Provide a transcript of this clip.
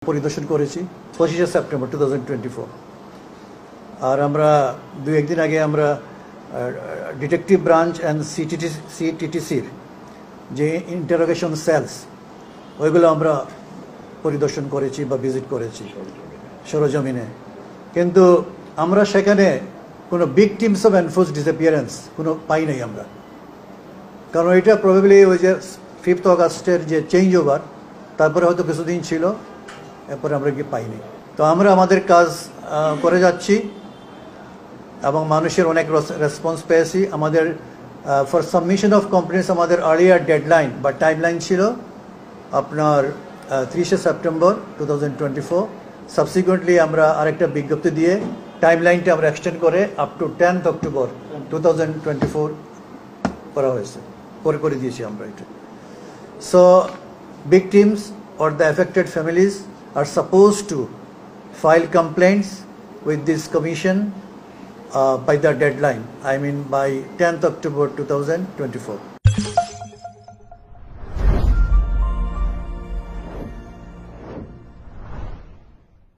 পরিদর্শন করেছি 25 সেপ্টেম্বর 2024। আর আমরা একদিন আগে আমরা ডিটেকটিভ ব্রাঞ্চ অ্যান্ড সিটিটিসির যে ইন্টারোগেশন সেলস ওইগুলো আমরা পরিদর্শন করেছি বা ভিজিট করেছি সরজমিনে, কিন্তু আমরা সেখানে কোনো ভিকটিমস অফ এনফোর্স ডিসঅ্যাপিয়ারেন্স কোনো পাই নাই আমরা। কারণ এটা প্রবাবলি ওই যে 5 অগাস্টের যে চেঞ্জ ওভার, তারপরে হয়তো কিছুদিন ছিল, এরপরে আমরা কি পাইনি। তো আমরা আমাদের কাজ করে যাচ্ছি এবং মানুষের অনেক রেসপন্স পেয়েছি। আমাদের ফর সাবমিশন অফ কমপ্লেন্টস আমাদের আর্লিয়ার ডেডলাইন বা টাইমলাইন ছিল আপনার 30 সেপ্টেম্বর 2024। সাবসিকুয়েন্টলি আমরা আরেকটা বিজ্ঞপ্তি দিয়ে টাইমলাইনটা আমরা এক্সটেন্ড করে আপ টু 10 অক্টোবর 2024 করা হয়েছে, করে দিয়েছি আমরা এটা। So victims or the affected families are supposed to file complaints with this commission by the deadline, I mean by 10th October 2024.